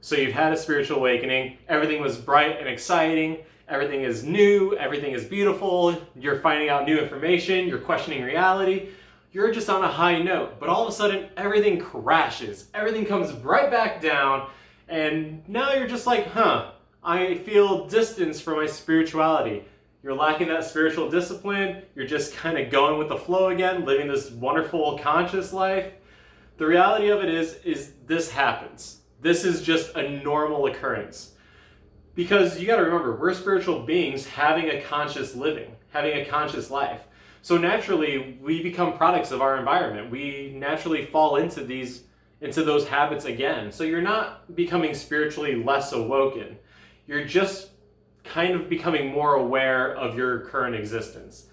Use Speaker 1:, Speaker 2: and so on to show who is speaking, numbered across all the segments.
Speaker 1: So you've had a spiritual awakening, everything was bright and exciting, everything is new, everything is beautiful, you're finding out new information, you're questioning reality, you're just on a high note, but all of a sudden everything crashes, everything comes right back down, and now you're just like, I feel distance from my spirituality. You're lacking that spiritual discipline, you're just kind of going with the flow again, living this wonderful conscious life. The reality of it is this happens. This is just a normal occurrence. Because you gotta remember, we're spiritual beings having a conscious living, having a conscious life. So naturally, we become products of our environment. We naturally fall into those habits again. So you're not becoming spiritually less awoken. You're just kind of becoming more aware of your current existence.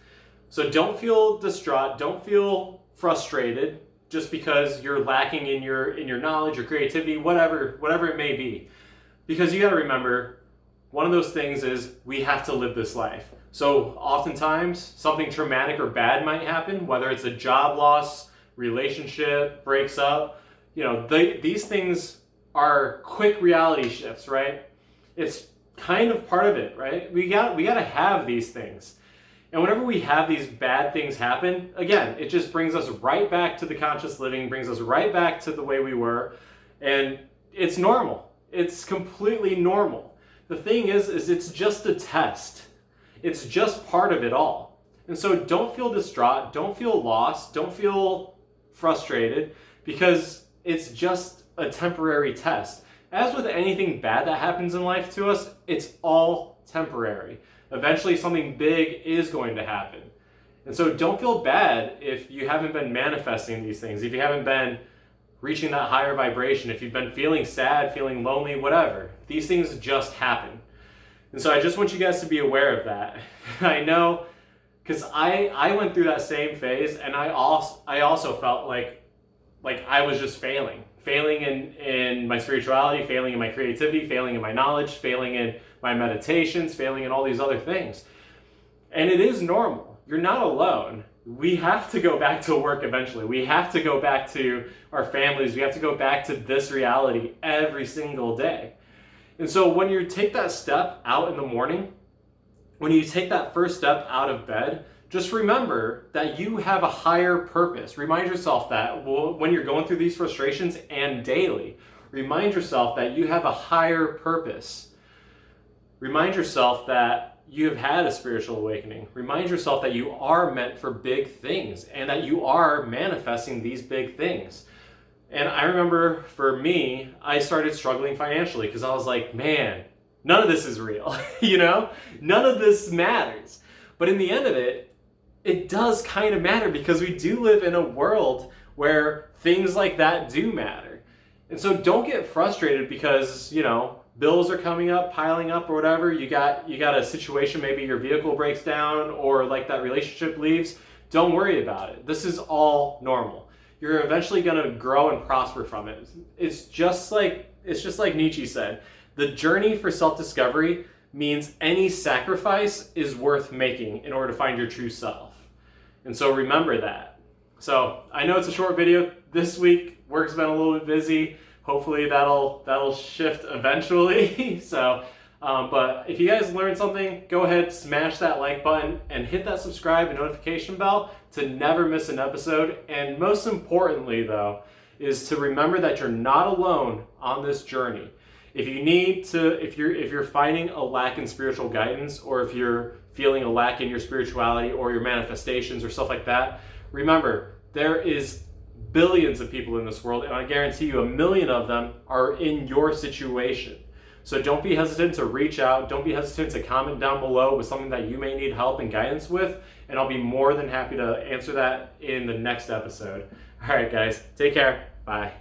Speaker 1: So don't feel distraught, don't feel frustrated just because you're lacking in your knowledge, your creativity, whatever it may be. Because you gotta remember, one of those things is we have to live this life. So oftentimes something traumatic or bad might happen, whether it's a job loss, relationship breaks up. These things are quick reality shifts, right? It's kind of part of it, right? We gotta have these things. And whenever we have these bad things happen, again, it just brings us right back to the conscious living, brings us right back to the way we were, and it's normal. It's completely normal. The thing is it's just a test. It's just part of it all. And so don't feel distraught, don't feel lost, don't feel frustrated, because it's just a temporary test. As with anything bad that happens in life to us, it's all temporary. Eventually something big is going to happen. And so don't feel bad if you haven't been manifesting these things, if you haven't been reaching that higher vibration, if you've been feeling sad, feeling lonely, whatever. These things just happen. And so I just want you guys to be aware of that. I know, because I went through that same phase, and I also felt like I was just failing in my spirituality, failing in my creativity, failing in my knowledge, failing in my meditations, failing in all these other things. And it is normal. You're not alone. We have to go back to work eventually. We have to go back to our families. We have to go back to this reality every single day. And so when you take that step out in the morning, when you take that first step out of bed, just remember that you have a higher purpose. Remind yourself that when you're going through these frustrations, and daily, remind yourself that you have a higher purpose. Remind yourself that you have had a spiritual awakening. Remind yourself that you are meant for big things and that you are manifesting these big things. And I remember for me, I started struggling financially because I was like, man, none of this is real, None of this matters. But in the end of it, it does kind of matter, because we do live in a world where things like that do matter. And so don't get frustrated because, bills are coming up, piling up or whatever. You got a situation, maybe your vehicle breaks down or like that relationship leaves. Don't worry about it. This is all normal. You're eventually going to grow and prosper from it. It's just like Nietzsche said, the journey for self-discovery means any sacrifice is worth making in order to find your true self. And so remember that. So I know it's a short video this week. Work's been a little bit busy. Hopefully that'll shift eventually. But if you guys learned something, go ahead, smash that like button and hit that subscribe and notification bell to never miss an episode. And most importantly though, is to remember that you're not alone on this journey. If you're finding a lack in spiritual guidance, or if you're feeling a lack in your spirituality or your manifestations or stuff like that, remember, there is billions of people in this world, and I guarantee you 1 million of them are in your situation. So don't be hesitant to reach out. Don't be hesitant to comment down below with something that you may need help and guidance with, and I'll be more than happy to answer that in the next episode. All right, guys, take care. Bye.